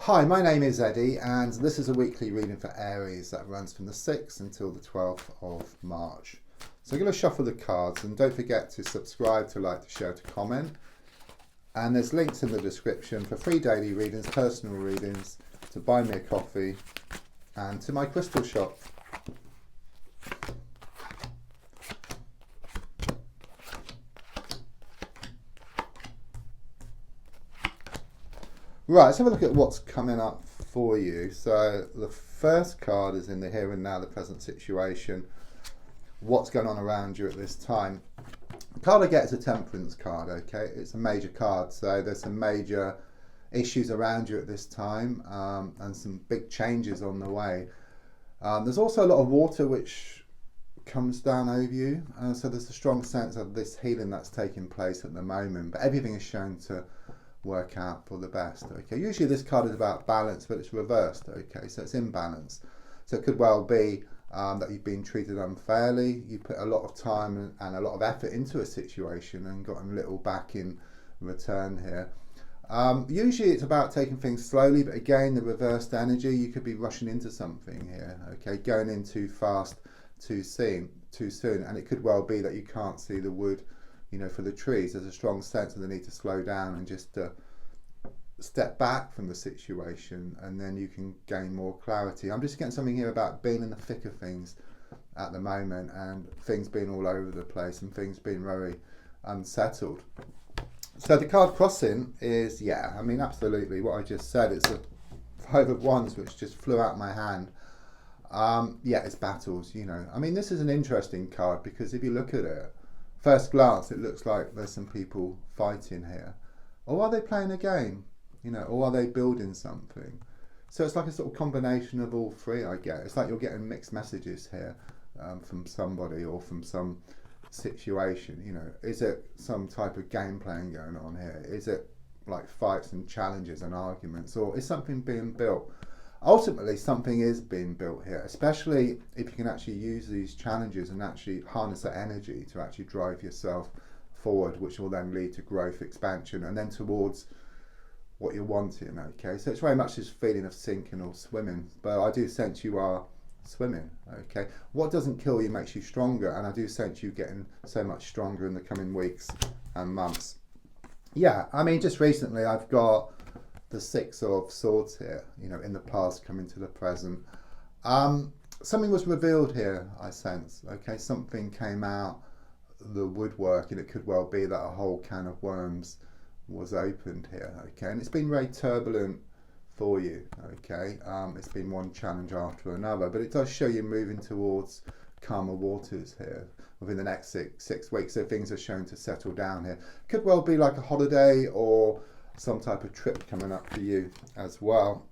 Hi, my name is Eddie, and this is a weekly reading for Aries that runs from the 6th until the 12th of March. So I'm going to shuffle the cards, and don't forget to subscribe, to like, to share, to comment. And there's links in the description for free daily readings, personal readings, to buy me a coffee, and to my crystal shop. Right, let's have a look at what's coming up for you. So the first card is in the here and now, the present situation. What's going on around you at this time? The card I get is a Temperance card, okay? It's a major card, so there's some major issues around you at this time, and some big changes on the way. There's also a lot of water which comes down over you, so there's a strong sense of this healing that's taking place at the moment, but everything is shown to work out for the best. Okay, usually this card is about balance, but it's reversed. Okay, so it's imbalance. So it could well be that you've been treated unfairly. You put a lot of time and a lot of effort into a situation and gotten little back in return here. Usually it's about taking things slowly, but again, the reversed energy, you could be rushing into something here. Okay, going in too fast, too soon, and it could well be that you can't see the wood, for the trees. There's a strong sense of the need to slow down and just step back from the situation, and then you can gain more clarity. I'm just getting something here about being in the thick of things at the moment, and things being all over the place and things being very unsettled. So the card crossing is, absolutely what I just said. It's a 5 of Wands which just flew out my hand. It's battles, this is an interesting card because if you look at it, first glance, it looks like there's some people fighting here. Or are they playing a game? Or are they building something? So it's like a sort of combination of all three, I get. It's like you're getting mixed messages here from somebody or from some situation. Is it some type of game playing going on here? Is it like fights and challenges and arguments? Or is something being built? Ultimately, something is being built here, especially if you can actually use these challenges and actually harness that energy to actually drive yourself forward, which will then lead to growth, expansion, and then towards what you're wanting, okay? So it's very much this feeling of sinking or swimming, but I do sense you are swimming, okay? What doesn't kill you makes you stronger, and I do sense you getting so much stronger in the coming weeks and months. Just recently I've got the 6 of Swords here, in the past coming to the present. Something was revealed here, I sense, okay? Something came out the woodwork, and it could well be that a whole can of worms was opened here, okay? And it's been very turbulent for you, okay? It's been one challenge after another, but it does show you moving towards calmer waters here within the next six weeks, so things are shown to settle down here. Could well be like a holiday or some type of trip coming up for you as well.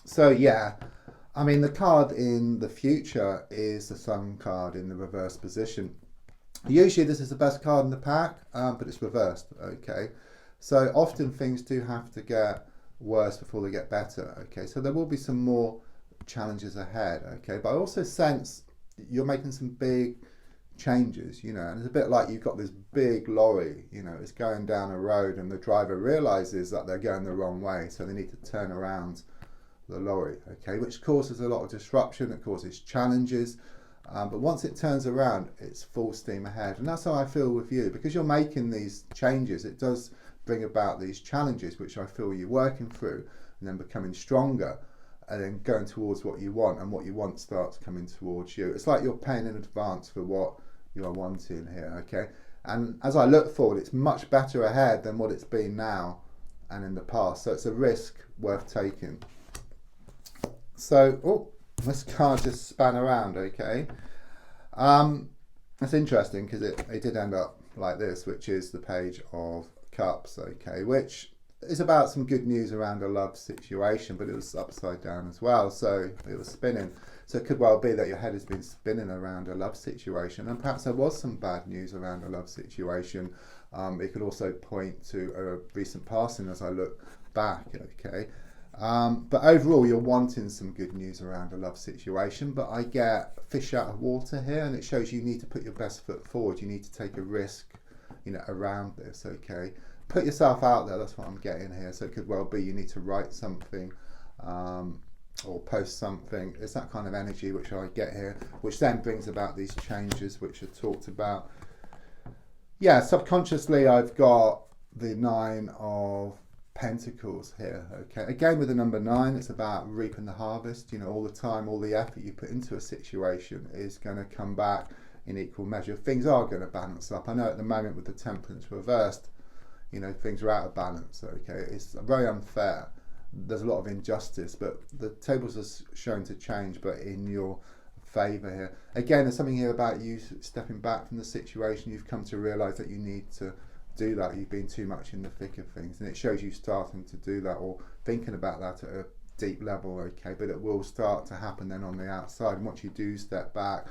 So the card in the future is the Sun card in the reverse position. Usually this is the best card in the pack, but it's reversed, okay? So often things do have to get worse before they get better, okay? So there will be some more challenges ahead, okay? But I also sense you're making some big changes, and it's a bit like you've got this big lorry, it's going down a road, and the driver realizes that they're going the wrong way, so they need to turn around the lorry, okay, which causes a lot of disruption, it causes challenges, but once it turns around, it's full steam ahead. And that's how I feel with you, because you're making these changes. It does bring about these challenges, which I feel you're working through and then becoming stronger, and then going towards what you want, and what you want starts coming towards you. It's like you're paying in advance for what you are wanting here, okay? And as I look forward, it's much better ahead than what it's been now and in the past. So it's a risk worth taking. So, this card just span around, okay? That's interesting because it did end up like this, which is the Page of Cups, okay? Which is about some good news around a love situation, but it was upside down as well, so it was spinning. So it could well be that your head has been spinning around a love situation, and perhaps there was some bad news around a love situation. It could also point to a recent passing as I look back, okay? But overall, you're wanting some good news around a love situation, but I get fish out of water here, and it shows you need to put your best foot forward. You need to take a risk, around this, okay? put yourself out there. That's what I'm getting here. So it could well be you need to write something or post something. It's that kind of energy which I get here, which then brings about these changes which are talked about. Yeah, subconsciously I've got the 9 of Pentacles here. Okay, again with the number 9, it's about reaping the harvest. You know, all the time, all the effort you put into a situation is going to come back in equal measure. Things are going to balance up. I know at the moment with the Temperance reversed, you know, things are out of balance. Okay, it's very unfair. There's a lot of injustice, but the tables are shown to change, but in your favour here. Again, there's something here about you stepping back from the situation. You've come to realise that you need to do that. You've been too much in the thick of things, and it shows you starting to do that or thinking about that at a deep level. Okay, but it will start to happen then on the outside, and once you do step back,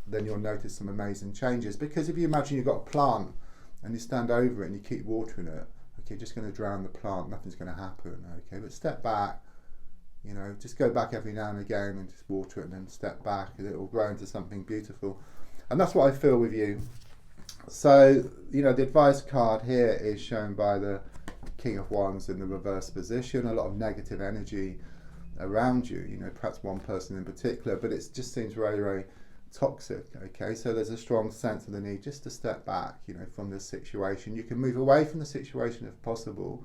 then you'll notice some amazing changes. Because if you imagine you've got a plant and you stand over it and you keep watering it, okay, you're just going to drown the plant, nothing's going to happen. Okay, but step back, you know, just go back every now and again and just water it, and then step back, and it will grow into something beautiful. And that's what I feel with you. So, you know, the advice card here is shown by the King of Wands in the reverse position. A lot of negative energy around you, you know, perhaps one person in particular, but it just seems very, very toxic. Okay, so there's a strong sense of the need just to step back, you know, from this situation. You can move away from the situation if possible,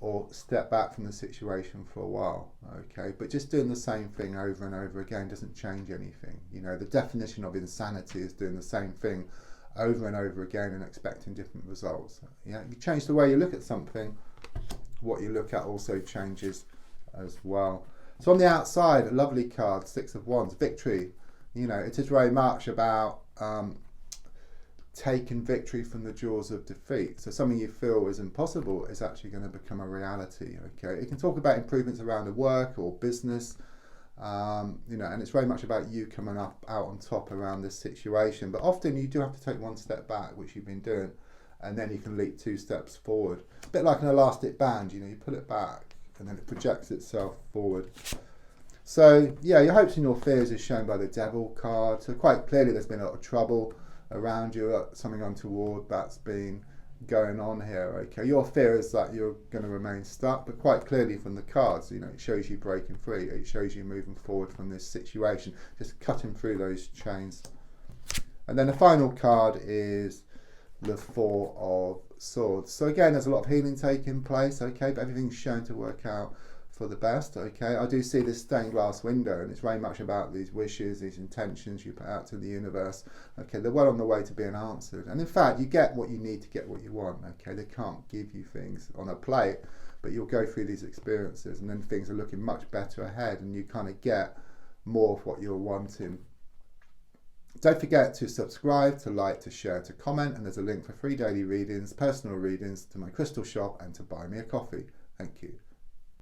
or step back from the situation for a while. Okay, but just doing the same thing over and over again doesn't change anything. You know, the definition of insanity is doing the same thing over and over again and expecting different results. Yeah, you change the way you look at something, what you look at also changes as well. So on the outside, a lovely card, 6 of Wands, victory. You know, it is very much about taking victory from the jaws of defeat. So something you feel is impossible is actually going to become a reality. Okay, it can talk about improvements around the work or business, you know, and it's very much about you coming up out on top around this situation. But often you do have to take one step back, which you've been doing, and then you can leap 2 steps forward. A bit like an elastic band, you know, you pull it back and then it projects itself forward. So yeah, your hopes and your fears is shown by the Devil card. So quite clearly there's been a lot of trouble around you, something untoward that's been going on here. Okay, your fear is that you're going to remain stuck, but quite clearly from the cards, you know, it shows you breaking free. It shows you moving forward from this situation, just cutting through those chains. And then the final card is the 4 of Swords. So again, there's a lot of healing taking place. Okay, but everything's shown to work out for the best. Okay, I do see this stained glass window, and it's very much about these wishes, these intentions you put out to the universe. Okay, they're well on the way to being answered, and in fact you get what you need to get what you want. Okay, they can't give you things on a plate, but you'll go through these experiences and then things are looking much better ahead, and you kind of get more of what you're wanting. Don't forget to subscribe, to like, to share, to comment, and there's a link for free daily readings, personal readings, to my crystal shop, and to buy me a coffee. Thank you.